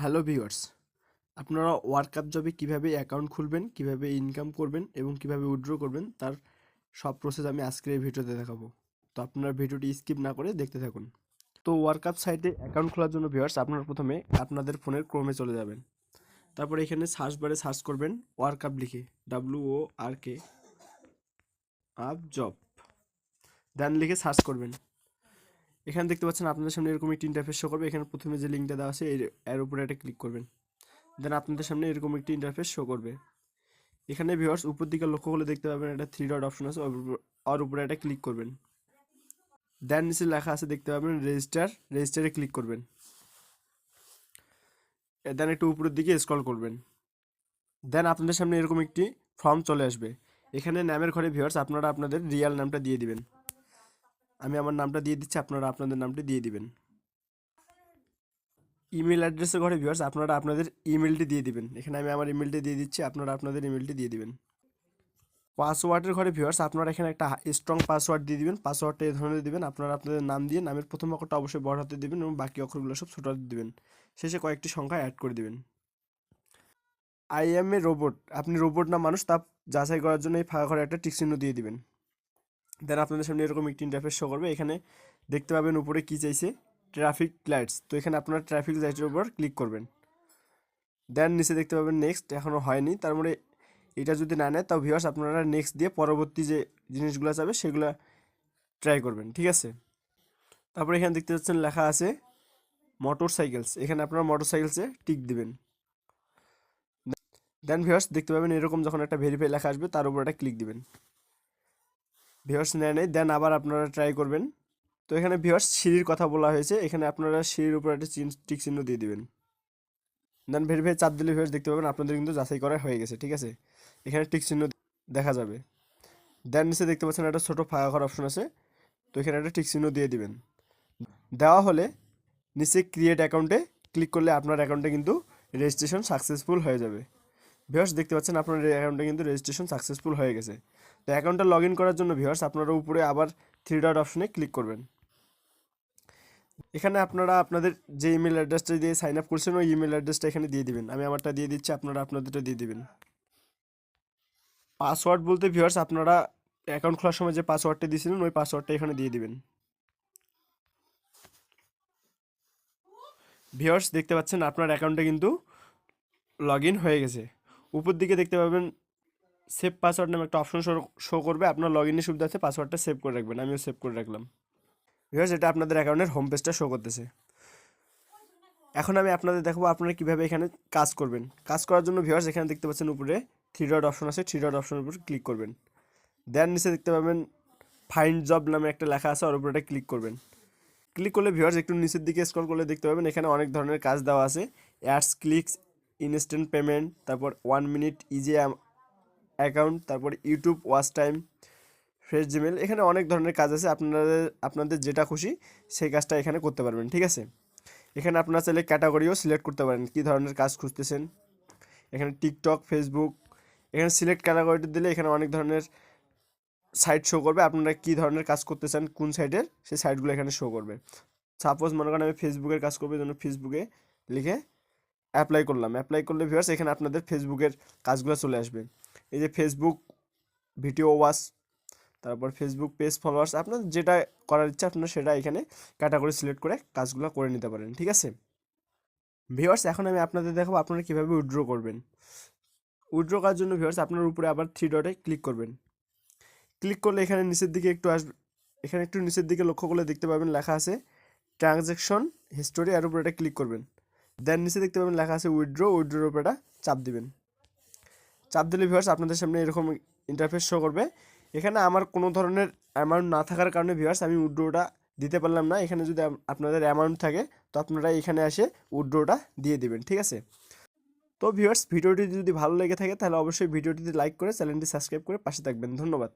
Hello viewers, আপনারা workup জবে কিভাবে অ্যাকাউন্ট খুলবেন, কিভাবে ইনকাম করবেন এবং কিভাবে উইথড্র করবেন তার সব প্রসেস আমি আজকের এই ভিডিওতে দেখাবো। তো আপনারা ভিডিওটি স্কিপ না করে দেখতে থাকুন। তো ওয়ার্কআপ সাইটে অ্যাকাউন্ট খোলার জন্য ভিউয়ার্স আপনারা প্রথমে আপনাদের ফোনের ক্রোমে চলে যাবেন। তারপর এখানে সার্চ বারে সার্চ করবেন ওয়ার্কআপ লিখে, WORK আপ জব, দেন লিখে সার্চ করবেন। এখানে দেখতে পাচ্ছেন আপনাদের সামনে এরকম একটি ইন্টারফেস শো করবে। এখানে প্রথমে যে লিঙ্কটা দেওয়া আছে এর উপরে একটা ক্লিক করবেন। দেন আপনাদের সামনে এরকম একটি ইন্টারফেস শো করবে। এখানে ভিউয়ার্স উপর দিকে লক্ষ্য করলে দেখতে পাবেন একটা 3 ডট অপশন আছে, ওর উপরে একটা ক্লিক করবেন। দেন নিচে লেখা আছে দেখতে পাবেন রেজিস্টারে ক্লিক করবেন। দেন একটু উপরের দিকে স্ক্রল করবেন। দেন আপনাদের সামনে এরকম একটি ফর্ম চলে আসবে। এখানে নামের ঘরে ভিউয়ার্স আপনারা আপনাদের রিয়েল নামটা দিয়ে দিবেন। আমি আমার নামটা দিয়ে দিচ্ছি, আপনারা আপনাদের নামটি দিয়ে দিবেন। ইমেল অ্যাড্রেসের ঘরে ভিউয়ার্স আপনারা আপনাদের ইমেলটি দিয়ে দিবেন। এখানে আমি আমার ইমেলটি দিয়ে দিচ্ছি, আপনারা আপনাদের ইমেলটি দিয়ে দিবেন। পাসওয়ার্ডের ঘরে ভিউয়ার্স আপনারা এখানে একটা স্ট্রং পাসওয়ার্ড দিয়ে দিবেন। পাসওয়ার্ডটা এই ধরনের দিবেন, আপনারা আপনাদের নাম দিয়ে নামের প্রথম অক্ষরটা অবশ্যই বড় হাতে দিবেন এবং বাকি অক্ষরগুলো সব ছোট হাতে দিবেন। শেষে কয়েকটি সংখ্যা অ্যাড করে দিবেন। আই এম এ রোবট, আপনি রোবট না মানুষ তা যাচাই করার জন্য এই ফাঁকা ঘরে একটা টিক চিহ্ন দিয়ে দিবেন। দেন আপনাদের সামনে এরকম একটি ইন্টারফেস শো করবে। এখানে দেখতে পাবেন উপরে কি চাইছে, ট্রাফিক লাইটস। তো এখানে আপনারা ট্রাফিক লাইটের উপর ক্লিক করবেন। দেন নিচে দেখতে পাবেন নেক্সট, এখনও হয়নি, তার মানে এটা যদি না নেয় তাও ভিউয়ার্স আপনারা নেক্সট দিয়ে পরবর্তী যে জিনিসগুলো চাবে সেগুলো ট্রাই করবেন, ঠিক আছে। তারপরে এখানে দেখতে পাচ্ছেন লেখা আছে মোটর সাইকেলস, এখানে আপনারা মোটর সাইকেলসে টিক দিবেন। দেন ভিউয়ার্স দেখতে পাবেন এরকম যখন একটা ভেরিফাই লেখা আসবে তার উপর একটা ক্লিক দিবেন। ভিউয়ার্স নেয় নেই, দেন আবার আপনারা ট্রাই করবেন। তো এখানে ভিউয়ার্স সিঁড়ির কথা বলা হয়েছে, এখানে আপনারা সিঁড়ির উপর একটা টিক চিহ্ন দিয়ে দিবেন। দেন ভেরিফাই চাপ দিলে ভিউয়ার্স দেখতে পাবেন আপনাদের কিন্তু যাচাই করা হয়ে গেছে, ঠিক আছে। এখানে টিক চিহ্ন দেখা যাবে। দেন নিচে দেখতে পাচ্ছেন একটা ছোটো ফাঁকা ঘর অপশন আছে, তো এখানে একটা টিক চিহ্ন দিয়ে দিবেন। দেওয়া হলে নিচে ক্রিয়েট অ্যাকাউন্টে ক্লিক করলে আপনার অ্যাকাউন্টে কিন্তু রেজিস্ট্রেশন সাকসেসফুল হয়ে যাবে। ভিউয়ার্স দেখতে পাচ্ছেন আপনার অ্যাকাউন্টে কিন্তু রেজিস্ট্রেশন সাকসেসফুল হয়ে গেছে। তো অ্যাকাউন্টটা লগ ইন করার জন্য ভিউয়ার্স আপনারা উপরে আবার 3 ডট অপশনে ক্লিক করবেন। এখানে আপনারা আপনাদের যে ইমেল অ্যাড্রেসটা দিয়ে সাইন আপ করছেন ওই ইমেল অ্যাড্রেসটা এখানে দিয়ে দিবেন। আমি আমারটা দিয়ে দিচ্ছি, আপনারা আপনাদেরটা দিয়ে দিবেন। পাসওয়ার্ড বলতে ভিউয়ার্স আপনারা অ্যাকাউন্ট খোলার সময় যে পাসওয়ার্ডটা দিয়েছিলেন ওই পাসওয়ার্ডটা এখানে দিয়ে দিবেন। ভিউয়ার্স দেখতে পাচ্ছেন আপনার অ্যাকাউন্টে কিন্তু লগ ইন হয়ে গেছে। উপর দিকে দেখতে পাবেন সেভ পাসওয়ার্ড নামে একটা অপশন শো করবে। আপনার লগ ইনের সুবিধার্থে পাসওয়ার্ডটা সেভ করে রাখবেন, আমিও সেভ করে রাখলাম। ভিউয়ার্স এটা আপনাদের অ্যাকাউন্টের হোম পেজটা শো করতেছে। এখন আমি আপনাদের দেখাবো আপনারা কীভাবে এখানে কাজ করবেন। কাজ করার জন্য ভিউয়ার্স এখানে দেখতে পাচ্ছেন উপরে 3 ডট অপশন আছে, 3 ডট অপশনের উপর ক্লিক করবেন। দেন নিচে দেখতে পাবেন ফাইন্ড জব নামে একটা লেখা আছে, ওর উপরে একটা ক্লিক করবেন। ক্লিক করলে ভিউয়ার্স একটু নিচের দিকে স্ক্রল করলে দেখতে পাবেন এখানে অনেক ধরনের কাজ দেওয়া আছে। অ্যাডস, ক্লিকস, ইনস্ট্যান্ট পেমেন্ট, তারপর 1 মিনিট ইজি অ্যাকাউন্ট, তারপর YouTube watch time, fresh Gmail, এখানে অনেক ধরনের কাজ আছে। আপনাদের যেটা খুশি সেই কাজটা এখানে করতে পারবেন, ঠিক আছে। এখানে আপনারা চাইলে ক্যাটাগরিও সিলেক্ট করতে পারেন, কী ধরনের কাজ খুঁজতেছেন। এখানে টিকটক, ফেসবুক, এখানে সিলেক্ট ক্যাটাগরিটা দিলে এখানে অনেক ধরনের সাইট শো করবে। আপনারা কী ধরনের কাজ করতে চান কোন সাইটের সেই সাইটগুলো এখানে শো করবে। সাপোজ মনে করেন আমি ফেসবুকের কাজ করবো, জন্য ফেসবুকে লিখে অ্যাপ্লাই করলাম। অ্যাপ্লাই করলে ভিউয়ার্স এখানে আপনাদের ফেসবুকের কাজগুলো চলে আসবে। এই যে ফেসবুক ভিডিও ওয়াচ, তারপর ফেসবুক পেজ ফলোয়ার্স, আপনার যেটা করার ইচ্ছা আপনারা সেটা এখানে ক্যাটাগরি সিলেক্ট করে কাজগুলো করে নিতে পারেন, ঠিক আছে। ভিউয়ার্স এখন আমি আপনাদের দেখাবো আপনারা কীভাবে উইথড্র করবেন। উইথড্র করার জন্য ভিউয়ার্স আপনার উপরে আবার 3 ডটে ক্লিক করবেন। ক্লিক করলে এখানে নিচের দিকে একটু আসবে, এখানে একটু নিচের দিকে লক্ষ্য করলে দেখতে পাবেন লেখা আছে ট্রানজ্যাকশন হিস্টোরি, এর উপরে এটা ক্লিক করবেন। দেন নিচে দেখতে পাবেন লেখা আছে উইথড্রোর উপরে এটা চাপ দিবেন। চাপ দিলে ভিউয়ার্স আপনাদের সামনে এরকম ইন্টারফেস শো করবে। এখানে আমার কোনো ধরনের অ্যামাউন্ট না থাকার কারণে ভিউয়ার্স আমি উইথড্রোটা দিতে পারলাম না। এখানে যদি আপনাদের অ্যামাউন্ট থাকে তো আপনারা এখানে এসে উইথড্রোটা দিয়ে দিবেন, ঠিক আছে। তো ভিউয়ার্স ভিডিওটি যদি ভালো লেগে থাকে তাহলে অবশ্যই ভিডিওটিতে লাইক করে চ্যানেলটি সাবস্ক্রাইব করে পাশে থাকবেন। ধন্যবাদ।